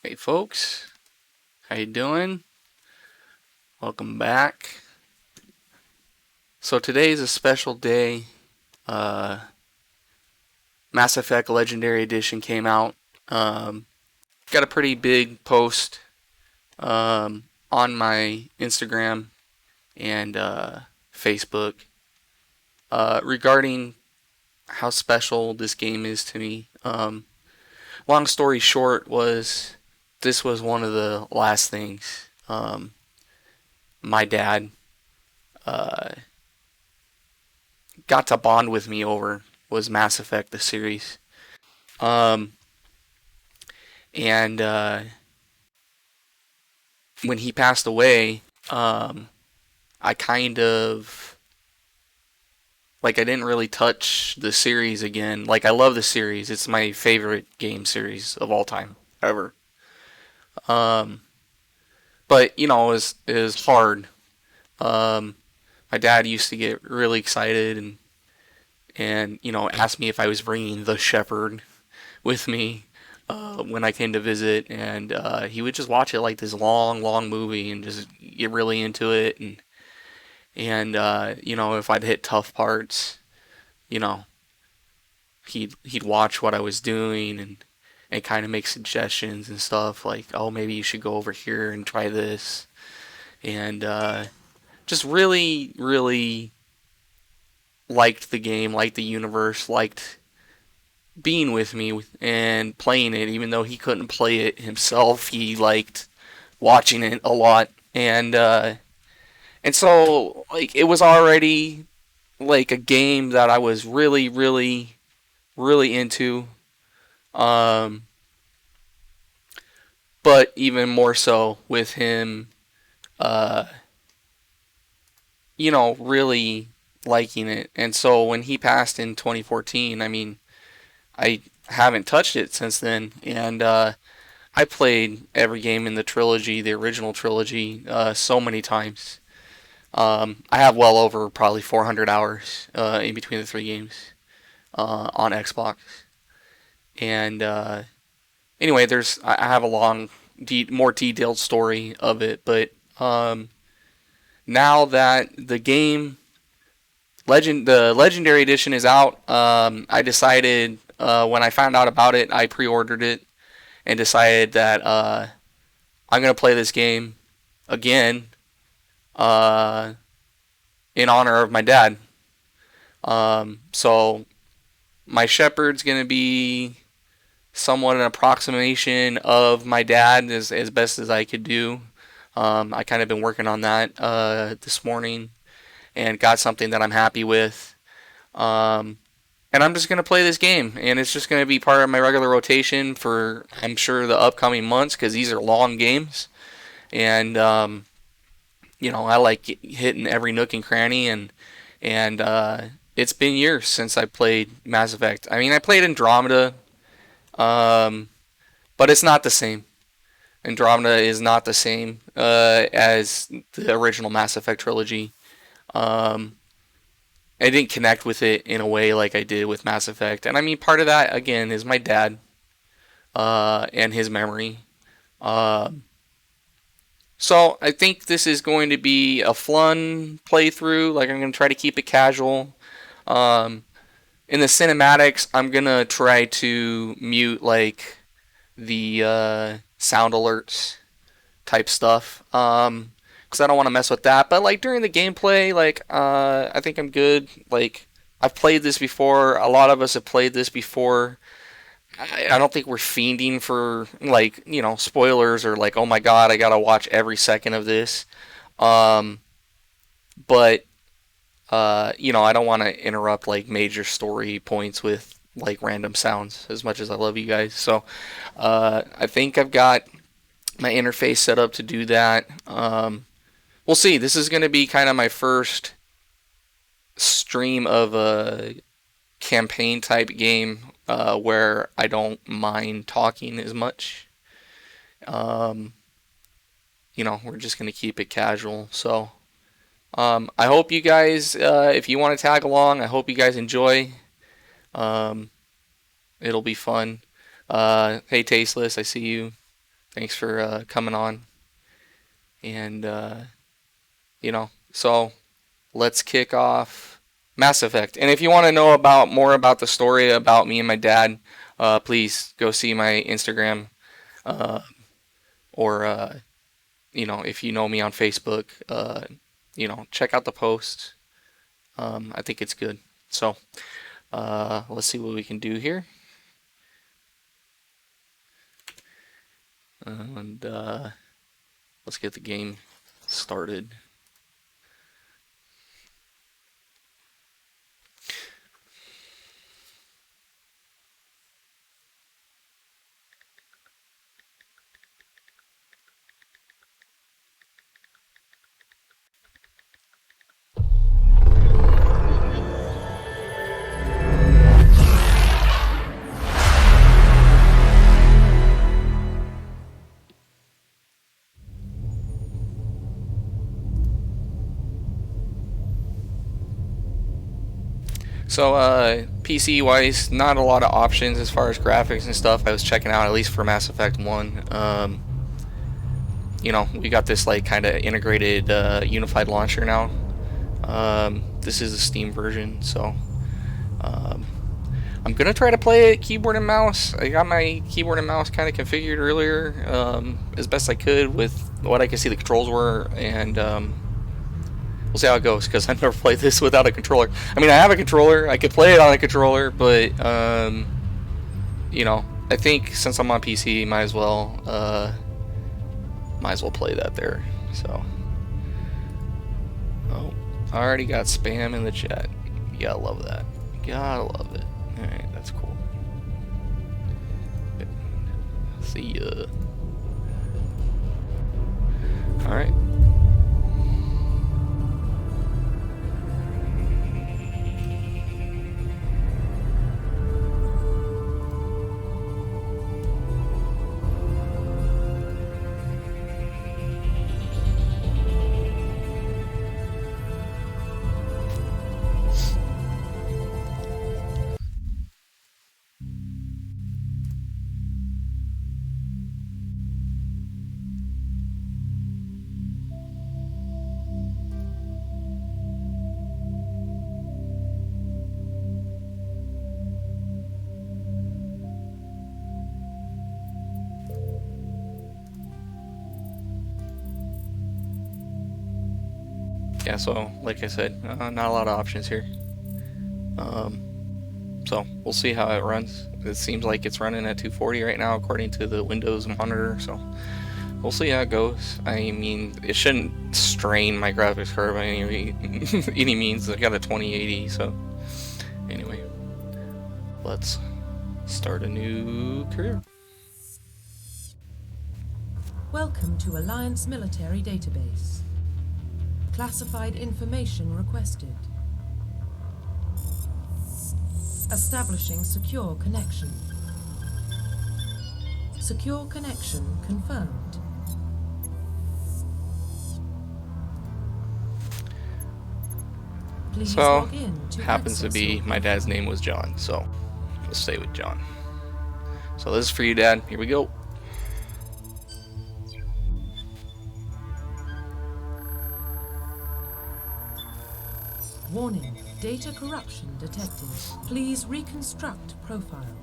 Hey folks, how you doing? Welcome back. So today's a special day. Uh, Mass Effect Legendary Edition came out. Um, got a pretty big post on my Instagram and Facebook regarding how special this game is to me. Long story short was this was one of the last things my dad uh, got to bond with me over was Mass Effect the series. Um, and when he passed away, I kind of I didn't really touch the series again. Like I love the series; it's my favorite game series of all time ever. Um, but it was hard. Um, my dad used to get really excited and ask me if I was bringing the Shepherd with me when I came to visit, and he would just watch it like this long, long movie and just get really into it. And if I'd hit tough parts, you know, he'd watch what I was doing and kind of make suggestions and stuff like, oh, maybe you should go over here and try this, and just really, really liked the game, liked the universe, liked being with me and playing it, even though he couldn't play it himself. He liked watching it a lot, and so like it was already like a game that I was really, really, really into. Um, but even more so with him, uh, really liking it. And so when he passed in 2014, I mean, I haven't touched it since then, and I played every game in the trilogy, the original trilogy, so many times. I have well over probably 400 hours in between the three games on Xbox. And anyway, I have a long, more detailed story of it. But now that the Legendary Edition is out, I decided when I found out about it, I pre-ordered it and decided that I'm gonna play this game again uh, in honor of my dad. So my shepherd's gonna be somewhat an approximation of my dad as best as I could do. I kind of been working on that this morning and got something that I'm happy with. Um, and I'm just gonna play this game, and it's just gonna be part of my regular rotation for I'm sure the upcoming months because these are long games, and I like hitting every nook and cranny, and it's been years since I played Mass Effect. I mean, I played Andromeda, um, but it's not the same. Andromeda is not the same as the original Mass Effect trilogy. Um, I didn't connect with it in a way like I did with Mass Effect, and I mean, part of that again is my dad and his memory. Uh, so I think this is going to be a fun playthrough. Like I'm going to try to keep it casual. Um, in the cinematics, I'm gonna try to mute like the sound alerts type stuff. Because I don't want to mess with that. But like during the gameplay, like I think I'm good. Like I've played this before. A lot of us have played this before. I don't think we're fiending for like spoilers or like oh my god I gotta watch every second of this. Um, but I don't want to interrupt like major story points with like random sounds as much as I love you guys. So I think I've got my interface set up to do that. We'll see. This is going to be kind of my first stream of a campaign type game where I don't mind talking as much. Um, we're just going to keep it casual. So I hope you guys, if you want to tag along, I hope you guys enjoy. Um, it'll be fun. Hey, Tasteless, I see you. Thanks for coming on. And, so let's kick off Mass Effect. And if you want to know more about the story about me and my dad, please go see my Instagram. Uh, or, if you know me on Facebook, check out the post. I think it's good. So, let's see what we can do here. And let's get the game started. So, PC wise, not a lot of options as far as graphics and stuff. I was checking out, at least for Mass Effect 1. We got this like kind of integrated unified launcher now. This is the Steam version, so I'm gonna try to play it keyboard and mouse. I got my keyboard and mouse kind of configured earlier as best I could with what I could see the controls were, and we'll see how it goes, because I've never played this without a controller. I mean, I have a controller. I could play it on a controller, but, I think since I'm on PC, might as well play that there. So, oh, I already got spam in the chat. You gotta love that. You gotta love it. Alright, that's cool. See ya. Alright. Yeah, so like I said, not a lot of options here. So we'll see how it runs. It seems like it's running at 240 right now according to the Windows monitor, so we'll see how it goes. I mean, it shouldn't strain my graphics card by any means. I got a 2080, so anyway, let's start a new career. Welcome to Alliance Military Database. Classified information requested. Establishing secure connection. Secure connection confirmed. Please log in to happens to be my dad's name was John, so we'll stay with John. So this is for you, Dad. Here we go. Warning, data corruption detected. Please reconstruct profile.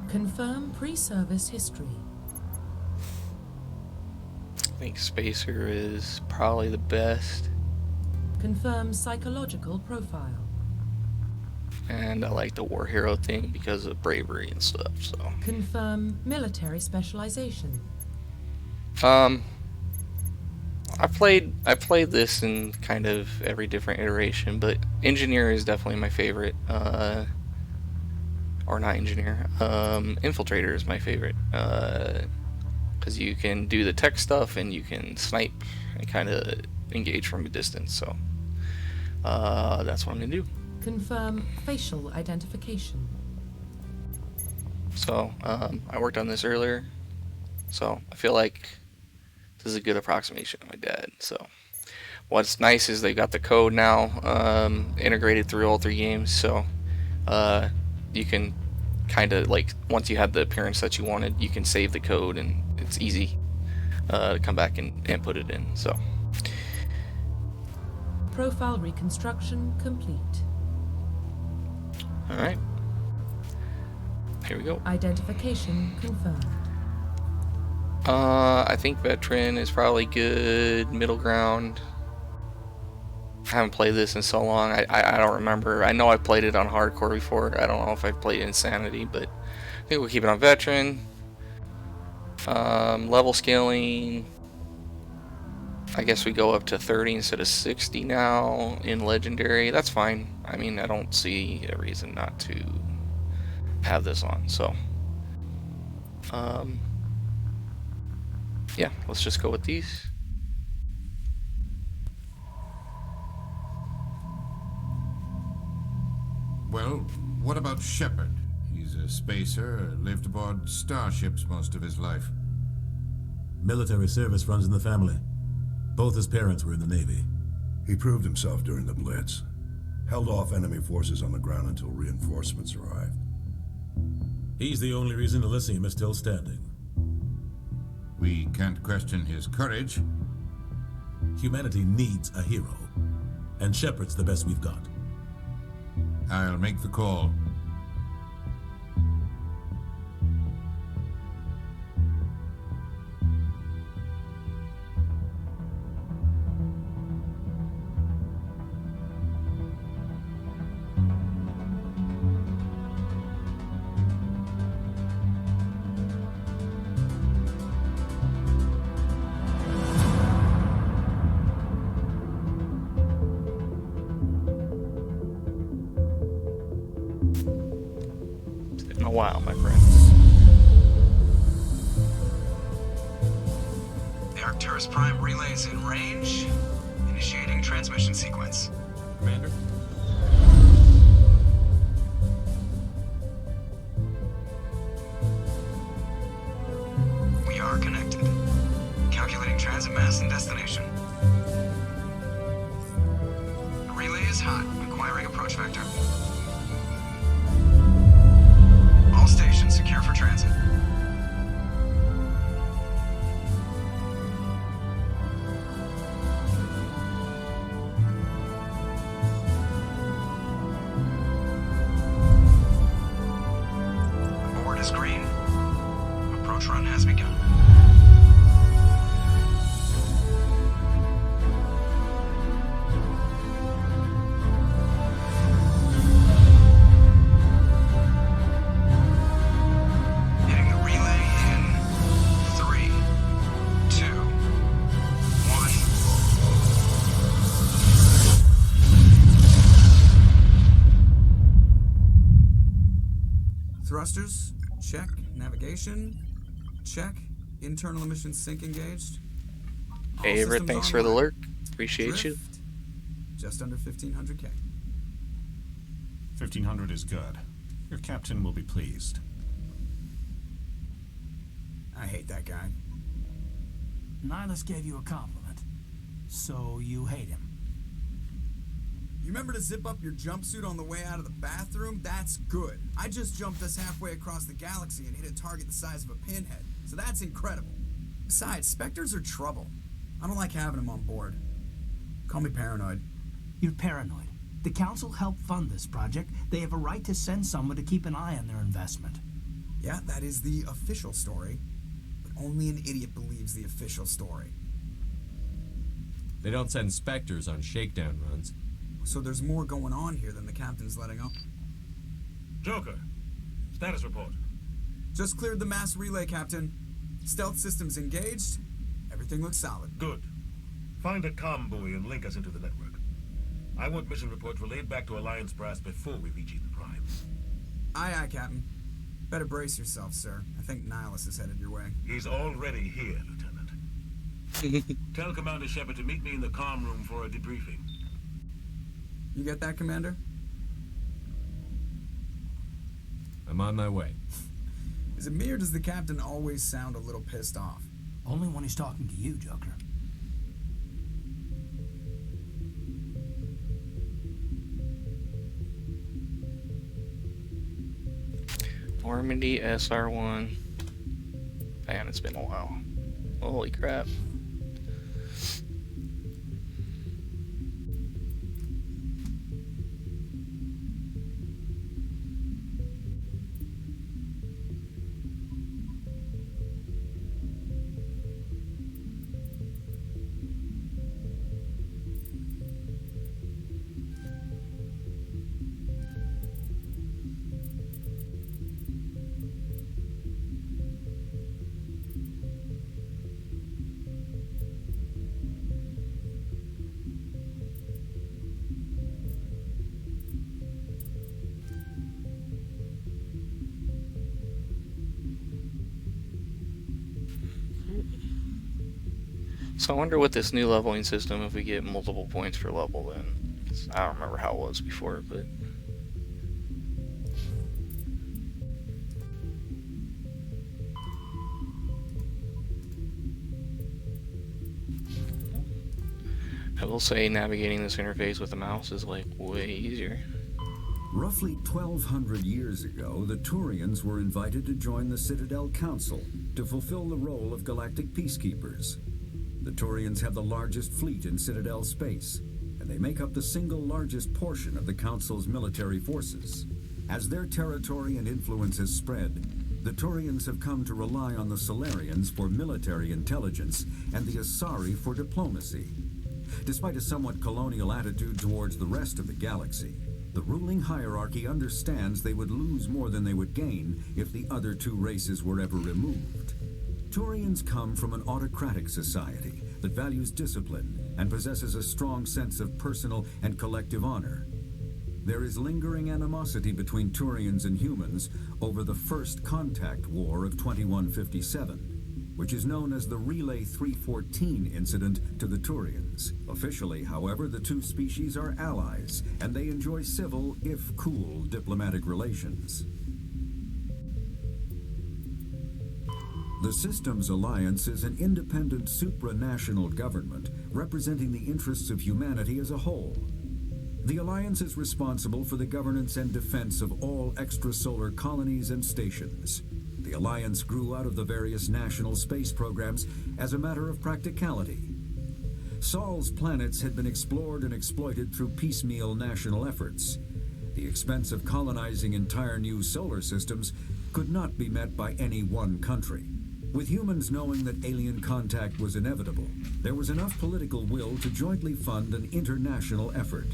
Confirm pre-service history. I think Spacer is probably the best. Confirm psychological profile. And I like the war hero thing because of bravery and stuff, so. Confirm military specialization. I've played this in kind of every different iteration, but engineer is definitely my favorite. Or not engineer. Infiltrator is my favorite. Because you can do the tech stuff and you can snipe and kind of engage from a distance. So that's what I'm gonna do. Confirm facial identification. So I worked on this earlier, so I feel like this is a good approximation of my dad. So what's nice is they got the code now integrated through all 3 games, so you can kind of like once you have the appearance that you wanted, you can save the code and it's easy to come back and put it in. So Profile reconstruction complete. all right, here we go. Identification confirmed. I think veteran is probably good. Middle ground. I haven't played this in so long. I don't remember. I know I played it on hardcore before. I don't know if I played Insanity, but I think we'll keep it on veteran. Level scaling. I guess we go up to 30 instead of 60 now in legendary. That's fine. I mean, I don't see a reason not to have this on. So, yeah, let's just go with these. Well, what about Shepard? He's a spacer, lived aboard starships most of his life. Military service runs in the family. Both his parents were in the Navy. He proved himself during the Blitz. Held off enemy forces on the ground until reinforcements arrived. He's the only reason Elysium is still standing. We can't question his courage. Humanity needs a hero, and Shepard's the best we've got. I'll make the call. In a while, my friends. The Arcturus Prime relay is in range. Initiating transmission sequence. Commander? We are connected. Calculating transit mass and destination. The relay is hot, acquiring approach vector. All stations secure for transit. Board is green. Approach run has begun. Hitting the relay in 3, 2, 1. Thrusters, check. Navigation, check. Internal emission sink engaged. All Hey, Everett, systems thanks for the online. lurk. Appreciate you. Drift, just under 1500K. 1500 is good. Your captain will be pleased. I hate that guy. Nihilus gave you a compliment, so you hate him. You remember to zip up your jumpsuit on the way out of the bathroom? That's good. I just jumped us halfway across the galaxy and hit a target the size of a pinhead, so that's incredible. Besides, Spectres are trouble. I don't like having them on board. Call me paranoid. You're paranoid. The Council helped fund this project. They have a right to send someone to keep an eye on their investment. Yeah, that is the official story. But only an idiot believes the official story. They don't send Spectres on shakedown runs. So there's more going on here than the captain's letting up. Joker, status report. Just cleared the mass relay, Captain. Stealth systems engaged. Everything looks solid. Good. Find a comm buoy and link us into the network. I want mission reports relayed back to Alliance Brass before we reach Eden Prime. Aye, aye, Captain. Better brace yourself, sir. I think Nihilus is headed your way. He's already here, Lieutenant. Tell Commander Shepard to meet me in the comm room for a debriefing. You get that, Commander? I'm on my way. Is it me or does the Captain always sound a little pissed off? Only when he's talking to you, Joker. Normandy SR1. Man, it's been a while. Holy crap. So I wonder what this new leveling system, if we get multiple points per level then. 'Cause I don't remember how it was before, but... I will say navigating this interface with the mouse is like way easier. Roughly 1,200 years ago, the Turians were invited to join the Citadel Council to fulfill the role of galactic peacekeepers. The Turians have the largest fleet in Citadel space, and they make up the single largest portion of the Council's military forces. As their territory and influence has spread, the Turians have come to rely on the Solarians for military intelligence and the Asari for diplomacy. Despite a somewhat colonial attitude towards the rest of the galaxy, the ruling hierarchy understands they would lose more than they would gain if the other two races were ever removed. Turians come from an autocratic society that values discipline and possesses a strong sense of personal and collective honor. There is lingering animosity between Turians and humans over the First Contact War of 2157, which is known as the Relay 314 incident to the Turians. Officially, however, the two species are allies, and they enjoy civil, if cool, diplomatic relations. The Systems Alliance is an independent supranational government representing the interests of humanity as a whole. The Alliance is responsible for the governance and defense of all extrasolar colonies and stations. The Alliance grew out of the various national space programs as a matter of practicality. Sol's planets had been explored and exploited through piecemeal national efforts. The expense of colonizing entire new solar systems could not be met by any one country. With humans knowing that alien contact was inevitable, there was enough political will to jointly fund an international effort.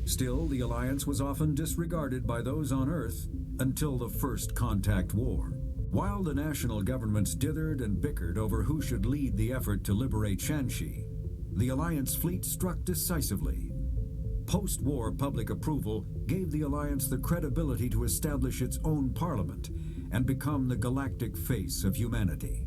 Still, the Alliance was often disregarded by those on Earth until the First Contact War. While the national governments dithered and bickered over who should lead the effort to liberate Shanxi, the Alliance fleet struck decisively. Post-war public approval gave the Alliance the credibility to establish its own parliament and become the galactic face of humanity.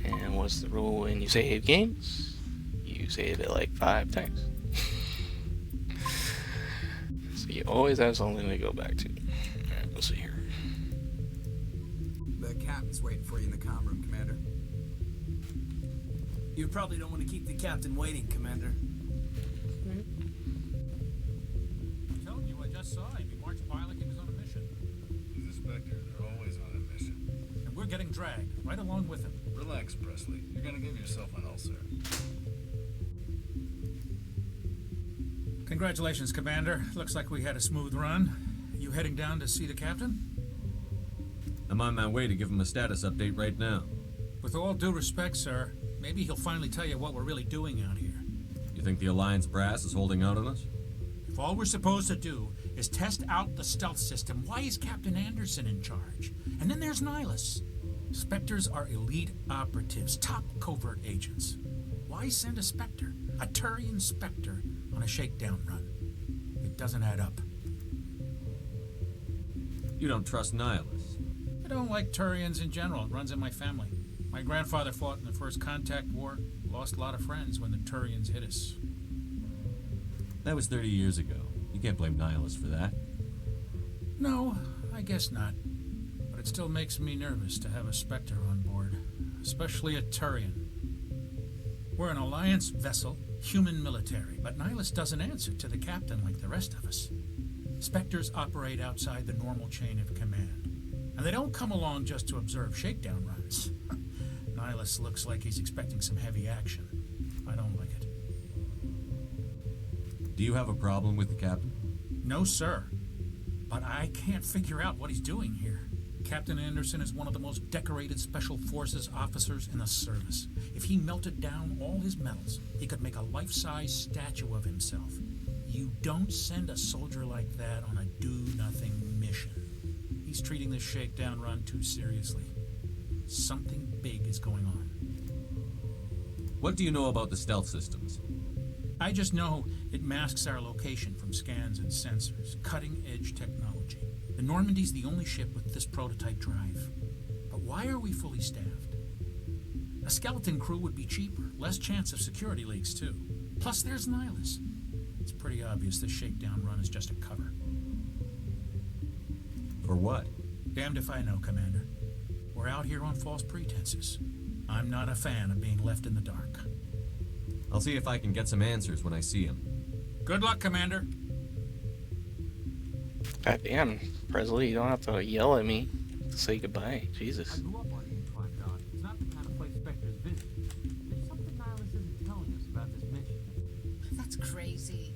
And what's the rule when you save games? You save it like 5 times. So you always have something to go back to. Alright, let's see here. for you in the comm room, Commander. You probably don't want to keep the captain waiting, Commander. I'm telling you, I just saw him. He marched by like he was on a mission. He's a Spectre. They're always on a mission. And we're getting dragged, right along with him. Relax, Presley. You're gonna give yourself an ulcer. Congratulations, Commander. Looks like we had a smooth run. You heading down to see the captain? I'm on my way to give him a status update right now. With all due respect, sir, maybe he'll finally tell you what we're really doing out here. You think the Alliance brass is holding out on us? If all we're supposed to do is test out the stealth system, why is Captain Anderson in charge? And then there's Nihilus. Spectres are elite operatives, top covert agents. Why send a Spectre, a Turian Spectre, on a shakedown run? It doesn't add up. You don't trust Nihilus? I don't like Turians in general. It runs in my family. My grandfather fought in the First Contact War, lost a lot of friends when the Turians hit us. That was 30 years ago. You can't blame Nihilus for that. No, I guess not. But it still makes me nervous to have a Spectre on board, especially a Turian. We're an Alliance vessel, human military, but Nihilus doesn't answer to the captain like the rest of us. Spectres operate outside the normal chain of command. And they don't come along just to observe shakedown runs. Nihilus looks like he's expecting some heavy action. I don't like it. Do you have a problem with the captain? No, sir. But I can't figure out what he's doing here. Captain Anderson is one of the most decorated Special Forces officers in the service. If he melted down all his medals, he could make a life-size statue of himself. You don't send a soldier like that on a do-nothing mission. He's treating this shakedown run too seriously. Something big is going on. What do you know about the stealth systems? I just know it masks our location from scans and sensors. Cutting-edge technology. The Normandy's the only ship with this prototype drive. But why are we fully staffed? A skeleton crew would be cheaper, less chance of security leaks too. Plus there's Nihilus. It's pretty obvious this shakedown run is just a cover. For what? Damned if I know, Commander. We're out here on false pretenses. I'm not a fan of being left in the dark. I'll see if I can get some answers when I see him. Good luck, Commander. God damn, Presley, you don't have to yell at me to say goodbye. Jesus. I grew up on Untitled Chapter. It's not the kind of place Spectres visit. There's something Nihilus isn't telling us about this mission. That's crazy.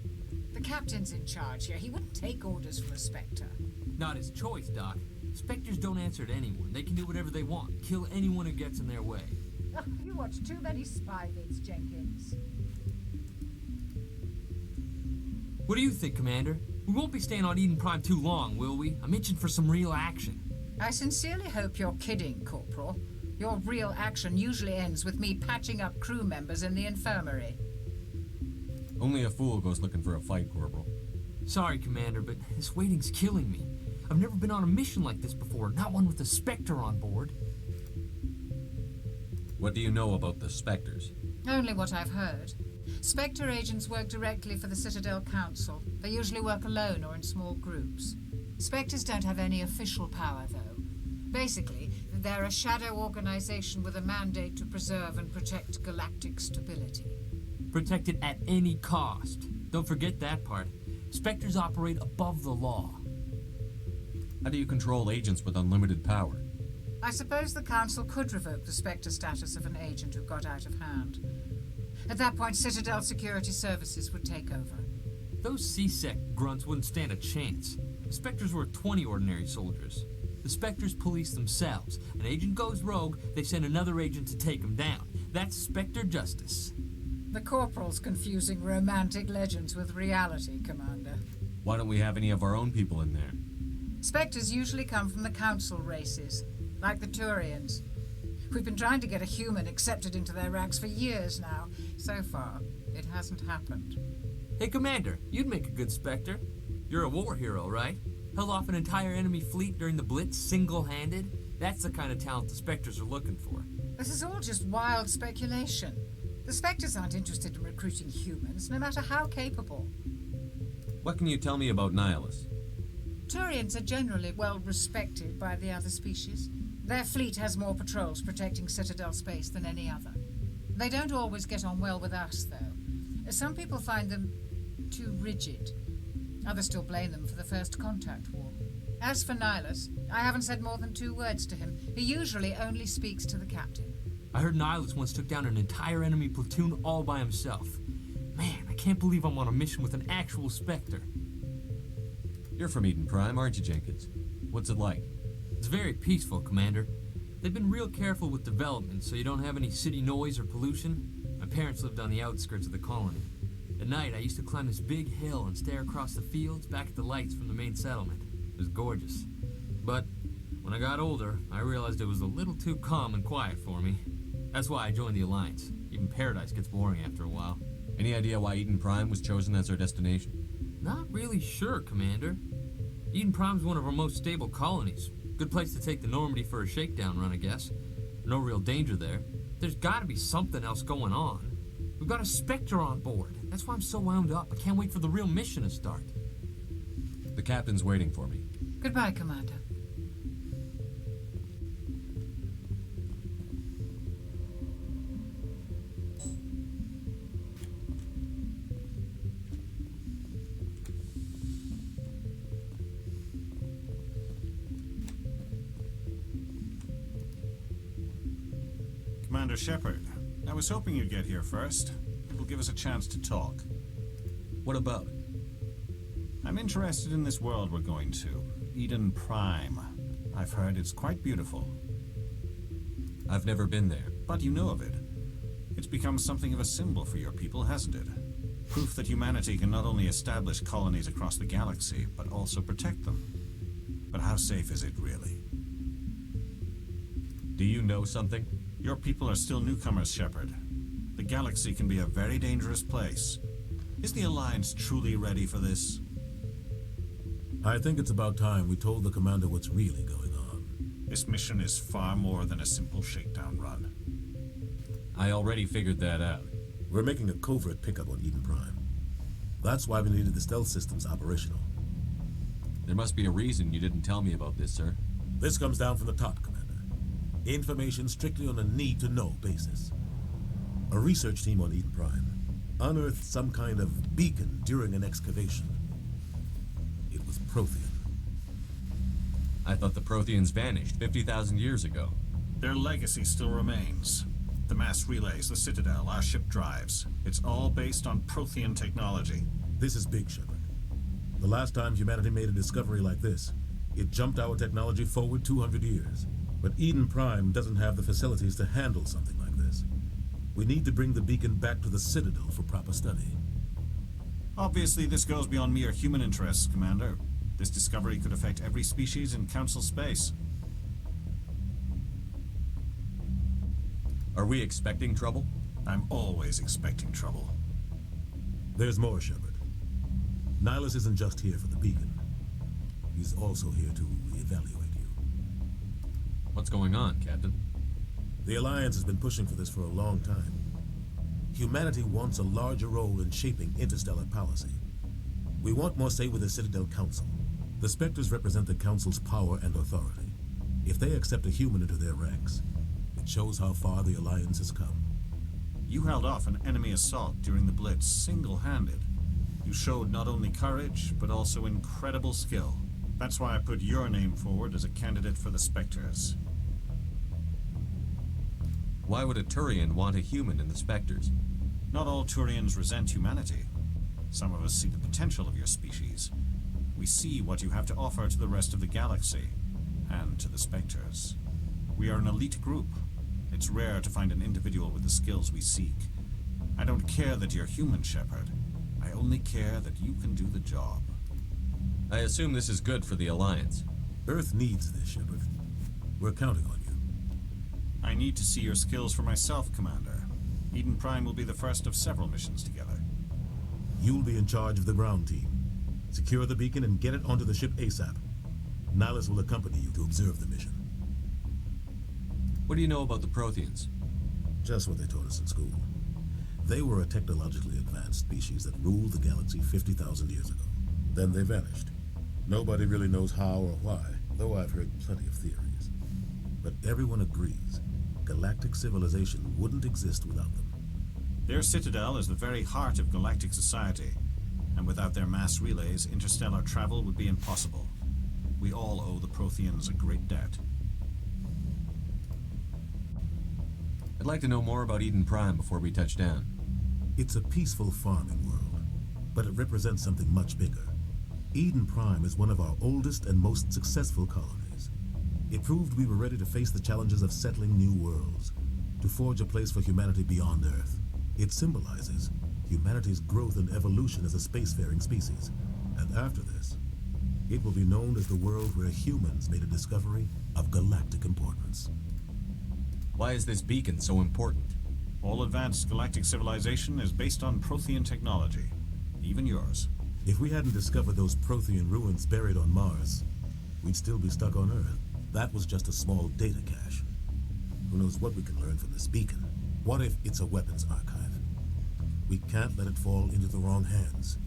The captain's in charge here. He wouldn't take orders from a Spectre. Not his choice, Doc. Spectres don't answer to anyone. They can do whatever they want. Kill anyone who gets in their way. Oh, you watch too many spy vids, Jenkins. What do you think, Commander? We won't be staying on Eden Prime too long, will we? I'm itching for some real action. I sincerely hope you're kidding, Corporal. Your real action usually ends with me patching up crew members in the infirmary. Only a fool goes looking for a fight, Corporal. Sorry, Commander, but this waiting's killing me. I've never been on a mission like this before, not one with a Spectre on board. What do you know about the Spectres? Only what I've heard. Spectre agents work directly for the Citadel Council. They usually work alone or in small groups. Spectres don't have any official power, though. Basically, they're a shadow organization with a mandate to preserve and protect galactic stability. Protect it at any cost. Don't forget that part. Spectres operate above the law. How do you control agents with unlimited power? I suppose the Council could revoke the Spectre status of an agent who got out of hand. At that point, Citadel Security Services would take over. Those C-Sec grunts wouldn't stand a chance. The Spectres were 20 ordinary soldiers. The Spectres police themselves. An agent goes rogue, they send another agent to take him down. That's Spectre justice. The Corporal's confusing romantic legends with reality, Commander. Why don't we have any of our own people in there? Spectres usually come from the Council races, like the Turians. We've been trying to get a human accepted into their ranks for years now. So far, it hasn't happened. Hey, Commander, you'd make a good Spectre. You're a war hero, right? Held off an entire enemy fleet during the Blitz single-handed? That's the kind of talent the Spectres are looking for. This is all just wild speculation. The Spectres aren't interested in recruiting humans, no matter how capable. What can you tell me about Nihilus? Turians are generally well respected by the other species. Their fleet has more patrols protecting Citadel space than any other. They don't always get on well with us, though. Some people find them too rigid. Others still blame them for the First Contact War. As for Nihilus, I haven't said more than 2 words to him. He usually only speaks to the captain. I heard Nihilus once took down an entire enemy platoon all by himself. Man, I can't believe I'm on a mission with an actual Spectre. You're from Eden Prime, aren't you, Jenkins? What's it like? It's very peaceful, Commander. They've been real careful with development, so you don't have any city noise or pollution. My parents lived on the outskirts of the colony. At night, I used to climb this big hill and stare across the fields back at the lights from the main settlement. It was gorgeous. But when I got older, I realized it was a little too calm and quiet for me. That's why I joined the Alliance. Even Paradise gets boring after a while. Any idea why Eden Prime was chosen as our destination? Not really sure, Commander. Eden Prime's one of our most stable colonies. Good place to take the Normandy for a shakedown run, I guess. No real danger there. There's gotta be something else going on. We've got a Spectre on board. That's why I'm so wound up. I can't wait for the real mission to start. The captain's waiting for me. Goodbye, Commander. Commander Shepard, I was hoping you'd get here first. It will give us a chance to talk. What about? I'm interested in this world we're going to, Eden Prime. I've heard it's quite beautiful. I've never been there. But you know of it. It's become something of a symbol for your people, hasn't it? Proof that humanity can not only establish colonies across the galaxy, but also protect them. But how safe is it, really? Do you know something? Your people are still newcomers, Shepard. The galaxy can be a very dangerous place. Is the Alliance truly ready for this? I think it's about time we told the commander what's really going on. This mission is far more than a simple shakedown run. I already figured that out. We're making a covert pickup on Eden Prime. That's why we needed the stealth systems operational. There must be a reason you didn't tell me about this, sir. This comes down from the top, Commander. Information strictly on a need-to-know basis. A research team on Eden Prime unearthed some kind of beacon during an excavation. It was Prothean. I thought the Protheans vanished 50,000 years ago. Their legacy still remains. The mass relays, the Citadel, our ship drives. It's all based on Prothean technology. This is big, Shepard. The last time humanity made a discovery like this, it jumped our technology forward 200 years. But Eden Prime doesn't have the facilities to handle something like this. We need to bring the beacon back to the Citadel for proper study. Obviously, this goes beyond mere human interests, Commander. This discovery could affect every species in Council space. Are we expecting trouble? I'm always expecting trouble. There's more, Shepard. Nihilus isn't just here for the beacon. He's also here to evaluate you. What's going on, Captain? The Alliance has been pushing for this for a long time. Humanity wants a larger role in shaping interstellar policy. We want more say with the Citadel Council. The Spectres represent the Council's power and authority. If they accept a human into their ranks, it shows how far the Alliance has come. You held off an enemy assault during the Blitz single-handed. You showed not only courage, but also incredible skill. That's why I put your name forward as a candidate for the Spectres. Why would a Turian want a human in the Spectres? Not all Turians resent humanity. Some of us see the potential of your species. We see what you have to offer to the rest of the galaxy, and to the Spectres. We are an elite group. It's rare to find an individual with the skills we seek. I don't care that you're human, Shepard. I only care that you can do the job. I assume this is good for the Alliance. Earth needs this, Shepard. We're counting on you. I need to see your skills for myself, Commander. Eden Prime will be the first of several missions together. You'll be in charge of the ground team. Secure the beacon and get it onto the ship ASAP. Nihilus will accompany you to observe the mission. What do you know about the Protheans? Just what they taught us in school. They were a technologically advanced species that ruled the galaxy 50,000 years ago. Then they vanished. Nobody really knows how or why, though I've heard plenty of theories. But everyone agrees, galactic civilization wouldn't exist without them. Their citadel is the very heart of galactic society, and without their mass relays, interstellar travel would be impossible. We all owe the Protheans a great debt. I'd like to know more about Eden Prime before we touch down. It's a peaceful farming world, but it represents something much bigger. Eden Prime is one of our oldest and most successful colonies. It proved we were ready to face the challenges of settling new worlds, to forge a place for humanity beyond Earth. It symbolizes humanity's growth and evolution as a spacefaring species. And after this, it will be known as the world where humans made a discovery of galactic importance. Why is this beacon so important? All advanced galactic civilization is based on Prothean technology, even yours. If we hadn't discovered those Prothean ruins buried on Mars, we'd still be stuck on Earth. That was just a small data cache. Who knows what we can learn from this beacon? What if it's a weapons archive? We can't let it fall into the wrong hands.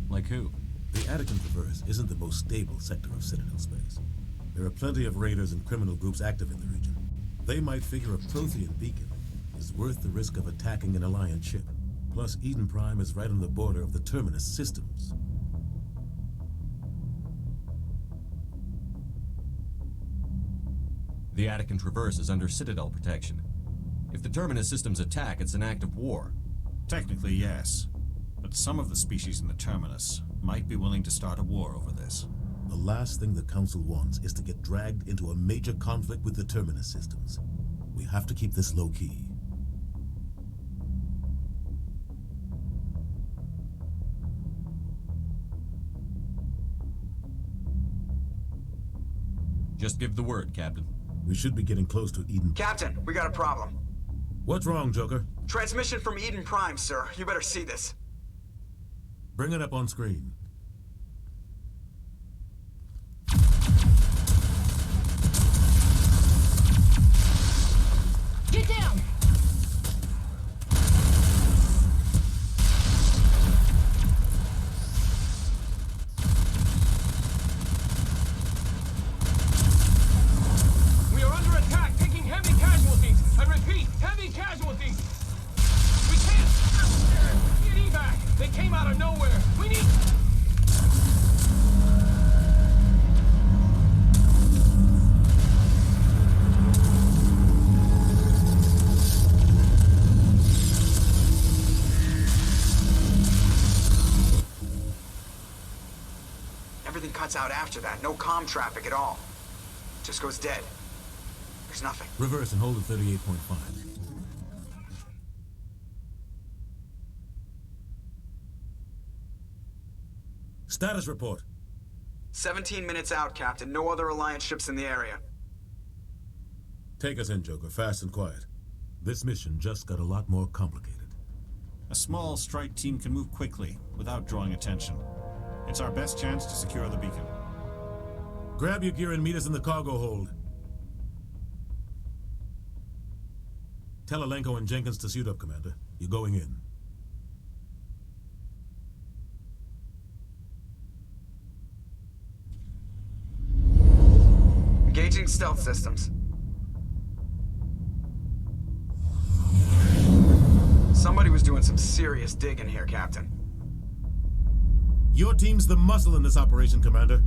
Like who? The Attican Traverse isn't the most stable sector of Citadel space. There are plenty of raiders and criminal groups active in the region. They might figure a Prothean beacon is worth the risk of attacking an Alliance ship. Plus, Eden Prime is right on the border of the Terminus systems. The Attican Traverse is under Citadel protection. If the Terminus systems attack, it's an act of war. Technically, yes. But some of the species in the Terminus might be willing to start a war over this. The last thing the Council wants is to get dragged into a major conflict with the Terminus systems. We have to keep this low-key. Just give the word, Captain. We should be getting close to Eden. Captain, we got a problem. What's wrong, Joker? Transmission from Eden Prime, sir. You better see this. Bring it up on screen. Get down! We are under attack, taking heavy casualties. I repeat, heavy casualties. We can't get evac. They came out of nowhere. We need... Everything cuts out after that. No comm traffic at all. Just goes dead. There's nothing. Reverse and hold at 38.5. Status report. 17 minutes out, Captain. No other Alliance ships in the area. Take us in, Joker, fast and quiet. This mission just got a lot more complicated. A small strike team can move quickly, without drawing attention. It's our best chance to secure the beacon. Grab your gear and meet us in the cargo hold. Tell Alenko and Jenkins to suit up, Commander. You're going in. Engaging stealth systems. Somebody was doing some serious digging here, Captain. Your team's the muscle in this operation, Commander.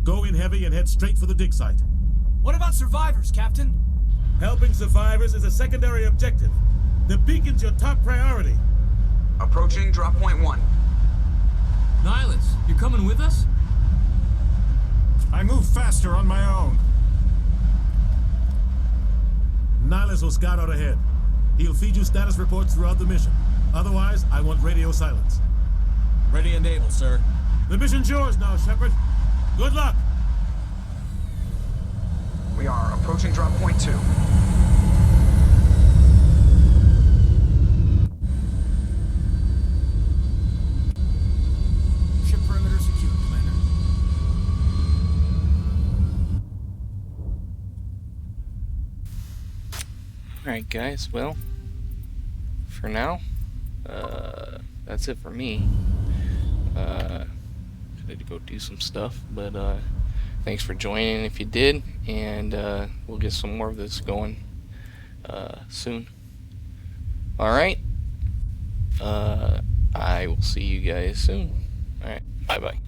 Go in heavy and head straight for the dig site. What about survivors, Captain? Helping survivors is a secondary objective. The beacon's your top priority. Approaching drop point 1. Nihilus, you're coming with us? I move faster on my own. Nihilus will scout out ahead. He'll feed you status reports throughout the mission. Otherwise, I want radio silence. Ready and able, sir. The mission's yours now, Shepard. Good luck! We are approaching drop point 2. Ship perimeter secure, Commander. Alright guys, well, for now, that's it for me. I need to go do some stuff, but Thanks for joining if you did, and we'll get some more of this going soon. Alright. I will see you guys soon. Alright, bye-bye.